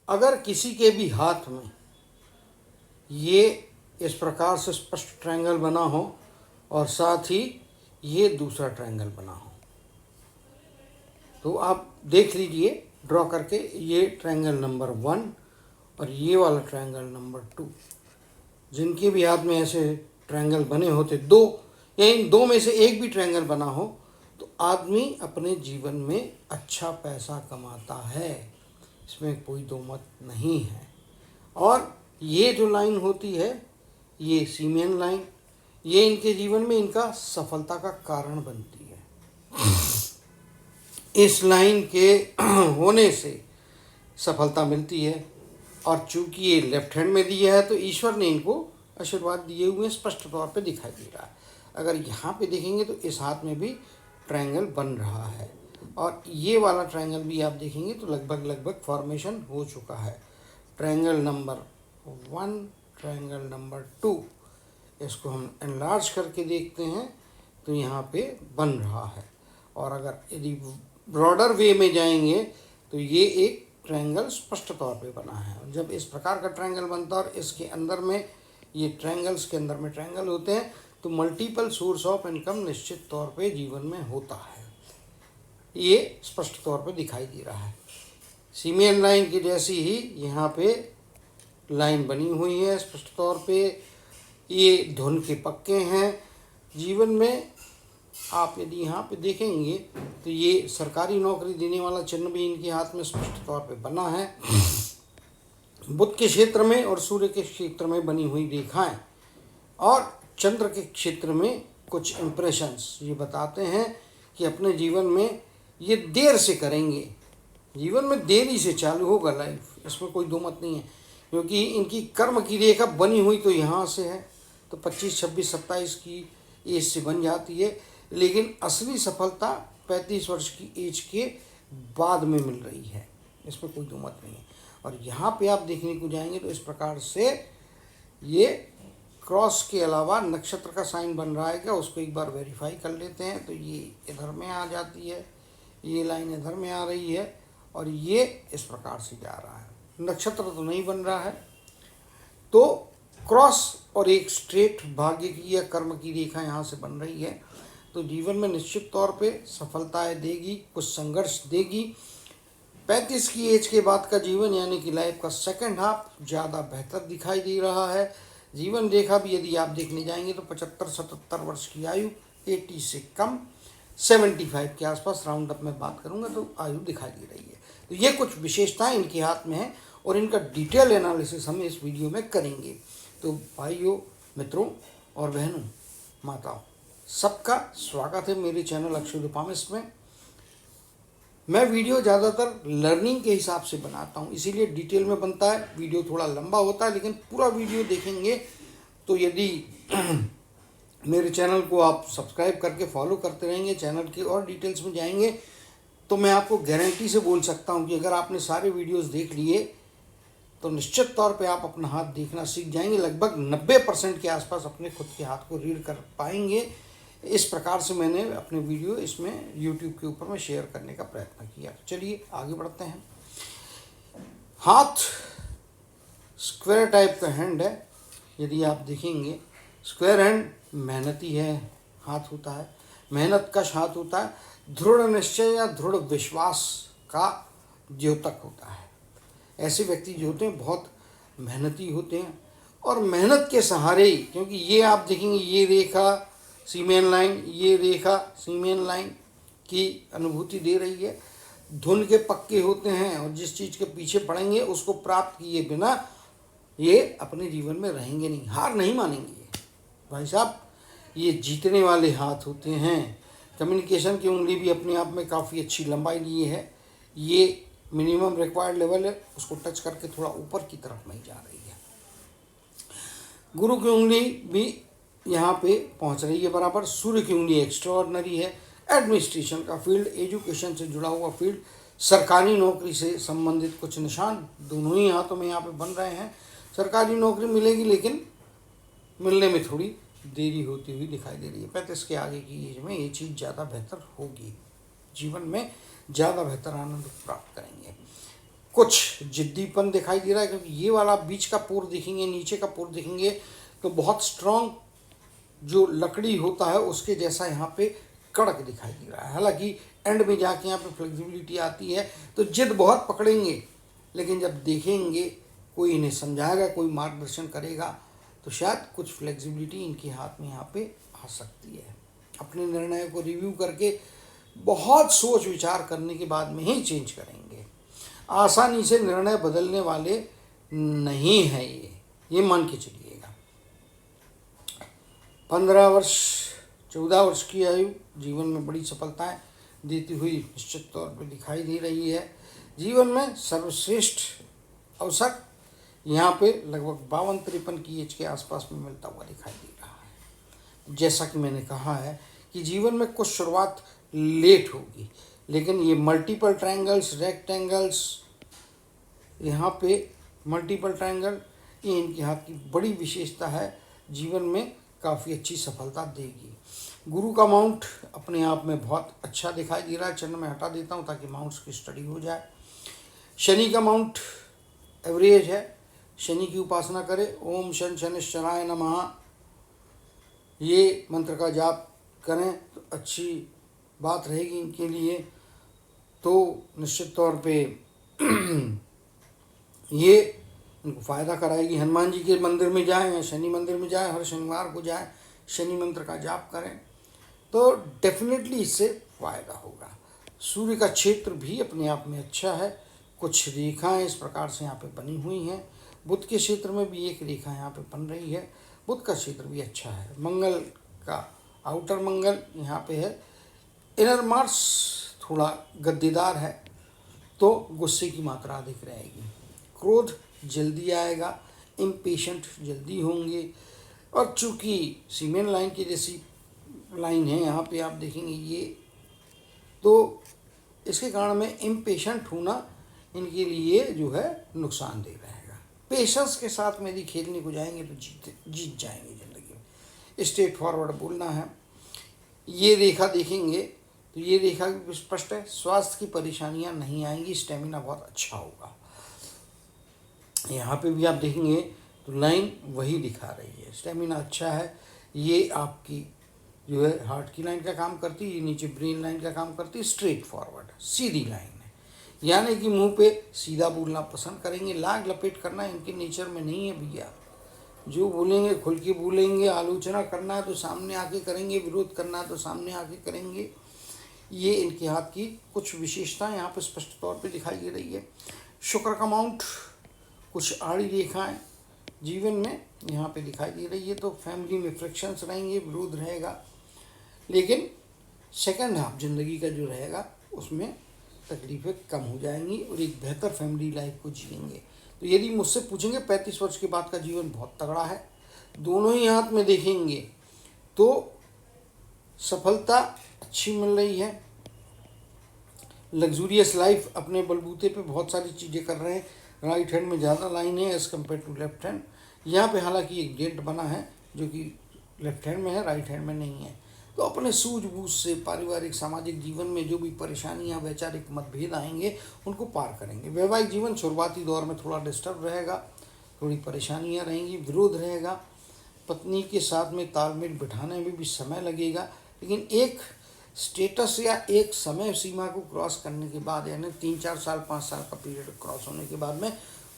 अगर किसी के भी हाथ में ये इस प्रकार से स्पष्ट ट्रायंगल बना हो और साथ ही ये दूसरा ट्रायंगल बना हो, तो आप देख लीजिए ड्रॉ करके, ये ट्रायंगल नंबर 1 और ये वाला ट्रायंगल नंबर 2। जिनके भी हाथ में ऐसे ट्रायंगल बने होते, दो या इन दो में से एक भी ट्रायंगल बना हो, तो आदमी अपने जीवन में अच्छा पैसा कमाता है, इसमें कोई दो मत नहीं है। और ये जो लाइन होती है, ये सीमेन लाइन, ये इनके जीवन में इनका सफलता का कारण बनती है। इस लाइन के होने से सफलता मिलती है। और चूंकि ये लेफ्ट हैंड में दिया है तो ईश्वर ने इनको आशीर्वाद दिए हुए स्पष्ट तौर पे दिखाई दे रहा है। अगर यहाँ पे देखेंगे तो इस हाथ में भी ट्रायंगल बन रहा है, और ये वाला ट्रायंगल भी आप देखेंगे तो लगभग फॉर्मेशन हो चुका है। ट्रायंगल नंबर 1, ट्रायंगल नंबर 2, इसको हम एनलार्ज करके देखते हैं तो यहाँ पे बन रहा है। और अगर यदि ब्रॉडर वे में जाएंगे तो ये एक ट्रायंगल स्पष्ट तौर पे बना है। और जब इस प्रकार का ट्रायंगल बनता है और इसके अंदर में ये ट्रायंगल्स के अंदर में ट्रायंगल होते हैं, तो मल्टीपल सोर्स ऑफ इनकम निश्चित तौर पे जीवन में होता है, ये स्पष्ट तौर पे दिखाई दे रहा है। सीमेन लाइन की जैसी ही यहाँ पे लाइन बनी हुई है स्पष्ट तौर पे, ये धुन के पक्के हैं। जीवन में आप यदि यहाँ पे देखेंगे तो ये सरकारी नौकरी देने वाला चिन्ह भी इनके हाथ में स्पष्ट तौर पे बना है। बुध के क्षेत्र में और सूर्य के क्षेत्र में बनी हुई रेखाएं और चंद्र के क्षेत्र में कुछ इम्प्रेशंस ये बताते हैं कि अपने जीवन में ये देर से करेंगे, जीवन में देरी से चालू होगा लाइफ, इसमें कोई दो मत नहीं है। क्योंकि इनकी कर्म की रेखा बनी हुई तो यहाँ से है, तो 25, 26, 27 की एज से बन जाती है, लेकिन असली सफलता 35 वर्ष की एज के बाद में मिल रही है, इसमें कोई दो मत नहीं है। और यहाँ पे आप देखने को जाएंगे तो इस प्रकार से ये क्रॉस के अलावा नक्षत्र का साइन बन रहा है क्या, उसको एक बार वेरीफाई कर लेते हैं। तो ये इधर में आ जाती है, ये लाइन इधर में आ रही है और ये इस प्रकार से जा रहा है। नक्षत्र तो नहीं बन रहा है, तो क्रॉस और एक स्ट्रेट भाग्य की या कर्म की रेखा यहाँ से बन रही है। तो जीवन में निश्चित तौर पे सफलताएं देगी, कुछ संघर्ष देगी। 35 की एज के बाद का जीवन यानी कि लाइफ का सेकंड हाफ ज़्यादा बेहतर दिखाई दे रहा है। जीवन रेखा भी यदि आप देखने जाएंगे तो 75-77 वर्ष की आयु, 80 से कम, 75 के आसपास राउंड अप में बात करूंगा तो आयु दिखाई दे रही है। तो ये कुछ विशेषताएं इनके हाथ में है और इनका डिटेल एनालिसिस हम इस वीडियो में करेंगे। तो भाइयों, मित्रों और बहनों, माताओं, सबका स्वागत है मेरे चैनल अक्षय रूपामिस्ट में। मैं वीडियो ज़्यादातर लर्निंग के हिसाब से बनाता हूँ, इसीलिए डिटेल में बनता है, वीडियो थोड़ा लंबा होता है, लेकिन पूरा वीडियो देखेंगे तो यदि मेरे चैनल को आप सब्सक्राइब करके फॉलो करते रहेंगे, चैनल की और डिटेल्स में जाएंगे, तो मैं आपको गारंटी से बोल सकता हूँ कि अगर आपने सारे वीडियोस देख लिए तो निश्चित तौर पे आप अपना हाथ देखना सीख जाएंगे। लगभग 90% के आसपास अपने खुद के हाथ को रीड कर पाएंगे। इस प्रकार से मैंने अपने वीडियो इसमें यूट्यूब के ऊपर में शेयर करने का प्रयत्न किया। चलिए आगे बढ़ते हैं। हाथ स्क्वायर टाइप का हैंड है, यदि आप देखेंगे स्क्वायर हैंड मेहनती है हाथ होता है, मेहनत कश हाथ होता है, दृढ़ निश्चय या दृढ़ विश्वास का द्योतक होता है। ऐसे व्यक्ति जो होते हैं बहुत मेहनती होते हैं और मेहनत के सहारे, क्योंकि ये आप देखेंगे ये रेखा सीमेन लाइन, ये रेखा सीमेन लाइन की अनुभूति दे रही है। धुन के पक्के होते हैं और जिस चीज़ के पीछे पड़ेंगे उसको प्राप्त किए बिना ये अपने जीवन में रहेंगे नहीं, हार नहीं मानेंगे। भाई साहब, ये जीतने वाले हाथ होते हैं। कम्युनिकेशन की उंगली भी अपने आप में काफ़ी अच्छी लंबाई लिए है, ये मिनिमम रिक्वायर्ड लेवल है, उसको टच करके थोड़ा ऊपर की तरफ नहीं जा रही है। गुरु की उंगली भी यहाँ पे पहुँच रही है बराबर। सूर्य की उंगली एक्स्ट्राऑर्डिनरी है। एडमिनिस्ट्रेशन का फील्ड, एजुकेशन से जुड़ा हुआ फील्ड, सरकारी नौकरी से संबंधित कुछ निशान दोनों ही हाथों में यहाँ पे बन रहे हैं। सरकारी नौकरी मिलेगी लेकिन मिलने में थोड़ी देरी होती हुई दिखाई दे रही है। 35 के आगे की एज में ये चीज़ ज़्यादा बेहतर होगी, जीवन में ज़्यादा बेहतर आनंद प्राप्त करेंगे। कुछ जिद्दीपन दिखाई दे रहा है, क्योंकि ये वाला बीच का पोर देखेंगे, नीचे का पोर देखेंगे तो बहुत स्ट्रांग जो लकड़ी होता है उसके जैसा यहाँ पे कड़क दिखाई दे रहा है। हालांकि एंड में जाके यहाँ पे फ्लेक्सिबिलिटी आती है, तो जिद बहुत पकड़ेंगे, लेकिन जब देखेंगे कोई इन्हें समझाएगा, कोई मार्गदर्शन करेगा, तो शायद कुछ फ्लेक्सिबिलिटी इनके हाथ में यहाँ पे आ सकती है। अपने निर्णय को रिव्यू करके बहुत सोच विचार करने के बाद में ही चेंज करेंगे। आसानी से निर्णय बदलने वाले नहीं है ये मान के चलिएगा। 15 वर्ष 14 वर्ष की आयु जीवन में बड़ी सफलताएं देती हुई निश्चित तौर पर दिखाई दे रही है। जीवन में सर्वश्रेष्ठ अवसर यहाँ पे लगभग 52-53 की एज के आसपास में मिलता हुआ दिखाई दे रहा है। जैसा कि मैंने कहा है कि जीवन में कुछ शुरुआत लेट होगी, लेकिन ये मल्टीपल ट्रायंगल्स, रेक्टेंगल्स, यहाँ पे मल्टीपल ट्रायंगल, ये इनके हाथ की बड़ी विशेषता है, जीवन में काफ़ी अच्छी सफलता देगी। गुरु का माउंट अपने आप में बहुत अच्छा दिखाई दे रहा है। चरण में हटा देता हूँ ताकि माउंट्स की स्टडी हो जाए। शनि का माउंट एवरेज है, शनि की उपासना करें। ओम शन शनिश्चराय नमः, ये मंत्र का जाप करें तो अच्छी बात रहेगी इनके लिए। तो निश्चित तौर पे ये इनको फ़ायदा कराएगी। हनुमान जी के मंदिर में जाएं या शनि मंदिर में जाएं, हर शनिवार को जाएं, शनि मंत्र का जाप करें तो डेफिनेटली इससे फ़ायदा होगा। सूर्य का क्षेत्र भी अपने आप में अच्छा है। कुछ रेखाएं इस प्रकार से यहाँ पे बनी हुई हैं। बुध के क्षेत्र में भी एक रेखा यहाँ पे बन रही है। बुध का क्षेत्र भी अच्छा है। मंगल का आउटर मंगल यहाँ पे है। इनर मार्स थोड़ा गद्देदार है, तो गुस्से की मात्रा अधिक रहेगी। क्रोध जल्दी आएगा, इम्पेशेंट जल्दी होंगे। और चूँकि सीमेंट लाइन की जैसी लाइन है यहाँ पे आप देखेंगे ये, तो इसके कारण में इम्पेशेंट होना इनके लिए जो है नुकसानदेह रहेगा। पेशेंस के साथ में यदि खेलने को जाएंगे तो जीत जाएंगे ज़िंदगी में। स्ट्रेट फॉरवर्ड बोलना है। ये रेखा देखेंगे तो ये रेखा भी स्पष्ट है। स्वास्थ्य की परेशानियां नहीं आएंगी, स्टेमिना बहुत अच्छा होगा। यहाँ पे भी आप देखेंगे तो लाइन वही दिखा रही है, स्टेमिना अच्छा है। ये आपकी जो है हार्ट की लाइन का काम करती है, ये नीचे ब्रेन लाइन का काम करती है। स्ट्रेट फॉरवर्ड सीधी लाइन है, यानी कि मुंह पे सीधा बोलना पसंद करेंगे। लाग लपेट करना इनके नेचर में नहीं है भैया। जो बोलेंगे खुल के बोलेंगे। आलोचना करना है तो सामने आके करेंगे, विरोध करना है तो सामने आके करेंगे। ये इनके हाथ की कुछ विशेषताएं यहाँ पर स्पष्ट तौर पे दिखाई दे रही है। शुक्र का माउंट कुछ आड़ी रेखाएं जीवन में यहाँ पे दिखाई दे रही है, तो फैमिली में फ्रिक्शंस रहेंगे, विरोध रहेगा, लेकिन सेकंड हाफ ज़िंदगी का जो रहेगा उसमें तकलीफ़ें कम हो जाएंगी और एक बेहतर फैमिली लाइफ को जिएंगे। तो यदि मुझसे पूछेंगे 35 वर्ष के बाद का जीवन बहुत तगड़ा है, दोनों ही हाथ में देखेंगे तो सफलता अच्छी मिल रही है। लग्जूरियस लाइफ अपने बलबूते पे बहुत सारी चीज़ें कर रहे हैं। राइट हैंड में ज़्यादा लाइन है as compare to left hand. यहाँ पे हालांकि एक डेंट बना है जो कि लेफ्ट हैंड में है, राइट हैंड में नहीं है। तो अपने सूझबूझ से पारिवारिक सामाजिक जीवन में जो भी परेशानियां, वैचारिक मतभेद आएंगे उनको पार करेंगे। वैवाहिक जीवन शुरुआती दौर में थोड़ा डिस्टर्ब रहेगा, थोड़ी परेशानियां रहेंगी, विरोध रहेगा, पत्नी के साथ में तालमेल बिठाने में भी समय लगेगा, लेकिन एक स्टेटस या एक समय सीमा को क्रॉस करने के बाद, यानी 3-4 साल 5 साल का पीरियड क्रॉस होने के बाद में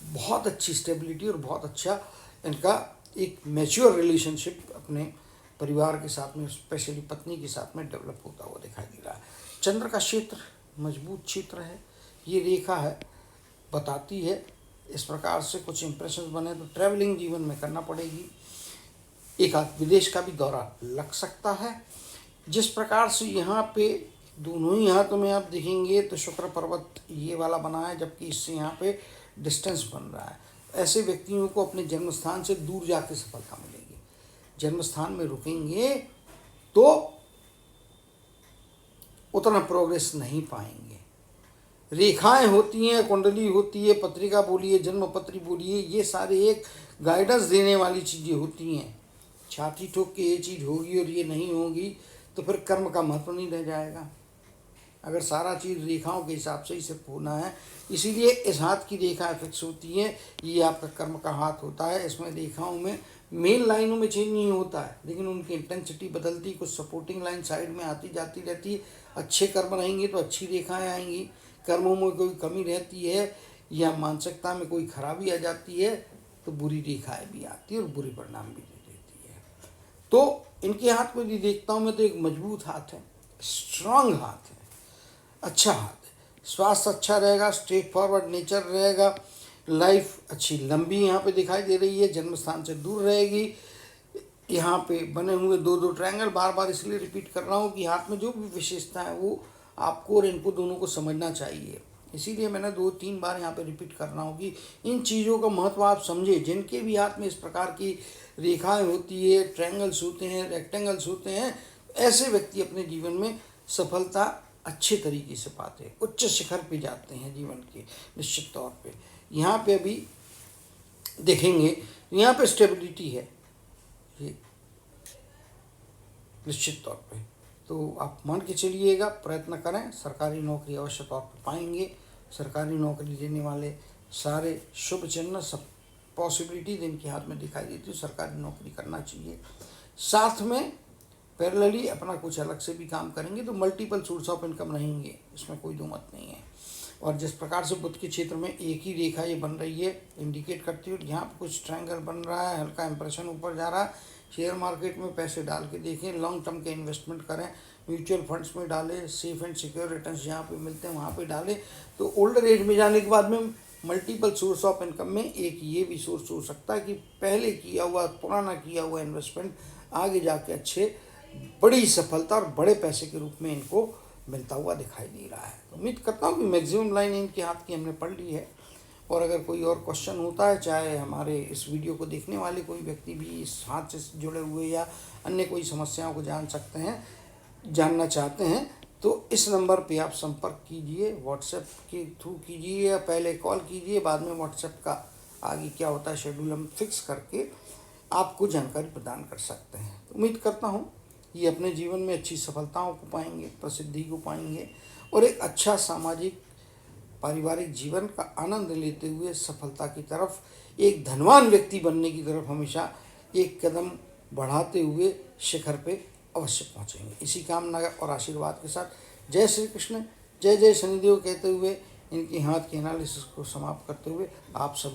बहुत अच्छी स्टेबिलिटी और बहुत अच्छा इनका एक मैच्योर रिलेशनशिप अपने परिवार के साथ में, स्पेशली पत्नी के साथ में डेवलप होता हुआ दिखाई दे रहा है। चंद्र का क्षेत्र मजबूत क्षेत्र है। ये रेखा है बताती है इस प्रकार से कुछ इंप्रेशंस बने तो ट्रैवलिंग जीवन में करना पड़ेगी। एक आध विदेश का भी दौरा लग सकता है। जिस प्रकार से यहाँ पे दोनों ही हाथों में आप देखेंगे तो शुक्र पर्वत ये वाला बना है, जबकि इससे यहाँ पे डिस्टेंस बन रहा है। ऐसे व्यक्तियों को अपने जन्म स्थान से दूर जाके सफलता मिलेगी। जन्म स्थान में रुकेंगे तो उतना प्रोग्रेस नहीं पाएंगे। रेखाएं होती हैं, कुंडली होती है, पत्रिका बोलिए, जन्म पत्री बोलिए, ये सारे एक गाइडेंस देने वाली चीज़ें होती हैं। छाती ठोक के ये चीज़ होगी और ये नहीं होगी तो फिर कर्म का महत्व नहीं रह जाएगा। अगर सारा चीज़ रेखाओं के हिसाब से ही सिर्फ होना है, इसीलिए इस हाथ की रेखा फिक्स होती है। ये आपका कर्म का हाथ होता है, इसमें रेखाओं में मेन लाइनों में चेंज नहीं होता है, लेकिन उनकी इंटेंसिटी बदलती, कुछ सपोर्टिंग लाइन साइड में आती जाती रहती है। अच्छे कर्म रहेंगे तो अच्छी रेखाएं आएंगी, कर्मों में कोई कमी रहती है या मानसिकता में कोई खराबी आ जाती है तो बुरी रेखाएं भी आती है और बुरे परिणाम भी दे देती है। तो इनके हाथ को यदि देखता हूँ मैं तो एक मजबूत हाथ है, स्ट्रांग हाथ है, अच्छा हाथ है, स्वास्थ्य अच्छा रहेगा, स्ट्रेट फॉरवर्ड नेचर रहेगा, लाइफ अच्छी लंबी यहाँ पे दिखाई दे रही है, जन्म स्थान से दूर रहेगी। यहाँ पे बने हुए दो दो ट्रायंगल, बार बार इसलिए रिपीट कर रहा हूँ कि हाथ में जो भी विशेषता है वो आपको और इनको दोनों को समझना चाहिए, इसीलिए मैंने 2-3 बार यहाँ पे रिपीट कर रहा हूँ कि इन चीज़ों का महत्व आप समझे। जिनके भी हाथ में इस प्रकार की रेखाएं होती है, ट्रायंगल्स होते हैं, रेक्टेंगल्स होते हैं, ऐसे व्यक्ति अपने जीवन में सफलता अच्छे तरीके से पाते हैं, उच्च शिखर पे जाते हैं जीवन के निश्चित तौर पे। यहाँ पे अभी देखेंगे यहाँ पे स्टेबिलिटी है ये निश्चित तौर पे, तो आप मान के चलिएगा, प्रयत्न करें, सरकारी नौकरी अवश्य तौर पर पाएंगे। सरकारी नौकरी देने वाले सारे शुभ चिन्ह, सब पॉसिबिलिटी इनके हाथ में दिखाई देती है, सरकारी नौकरी करना चाहिए। साथ में पैरेलली अपना कुछ अलग से भी काम करेंगे तो मल्टीपल सोर्स ऑफ इनकम रहेंगे, इसमें कोई दो मत नहीं है। और जिस प्रकार से बुध के क्षेत्र में एक ही रेखा ये बन रही है इंडिकेट करती है, यहाँ पर कुछ ट्रायंगल बन रहा है, हल्का इंप्रेशन ऊपर जा रहा है। शेयर मार्केट में पैसे डाल के देखें, लॉन्ग टर्म के इन्वेस्टमेंट करें, म्यूचुअल फंड्स में डालें, सेफ एंड सिक्योर रिटर्न्स जहाँ पे मिलते हैं वहाँ पे डालें। तो ओल्डर एज में जाने के बाद में मल्टीपल सोर्स ऑफ इनकम में एक ये भी सोर्स हो सकता है कि पहले किया हुआ, पुराना किया हुआ इन्वेस्टमेंट आगे जाके अच्छे बड़ी सफलता और बड़े पैसे के रूप में इनको मिलता हुआ दिखाई दे रहा है। तो उम्मीद करता हूँ कि मैक्सिमम लाइन इनके हाथ की हमने पढ़ ली है। और अगर कोई और क्वेश्चन होता है, चाहे हमारे इस वीडियो को देखने वाले कोई व्यक्ति भी इस हाथ से जुड़े हुए या अन्य कोई समस्याओं को जानना चाहते हैं, तो इस नंबर पे आप संपर्क कीजिए, व्हाट्सएप के थ्रू कीजिए या पहले कॉल कीजिए, बाद में व्हाट्सएप का आगे क्या होता है शेड्यूल हम फिक्स करके आपको जानकारी प्रदान कर सकते हैं। तो उम्मीद करता हूँ ये अपने जीवन में अच्छी सफलताओं को पाएंगे, प्रसिद्धि को पाएंगे और एक अच्छा सामाजिक पारिवारिक जीवन का आनंद लेते हुए सफलता की तरफ, एक धनवान व्यक्ति बनने की तरफ हमेशा एक कदम बढ़ाते हुए शिखर पे अवश्य पहुंचेंगे। इसी कामना और आशीर्वाद के साथ जय श्री कृष्ण, जय जय शनिदेव कहते हुए इनके हाथ के एनालिसिस को समाप्त करते हुए आप सब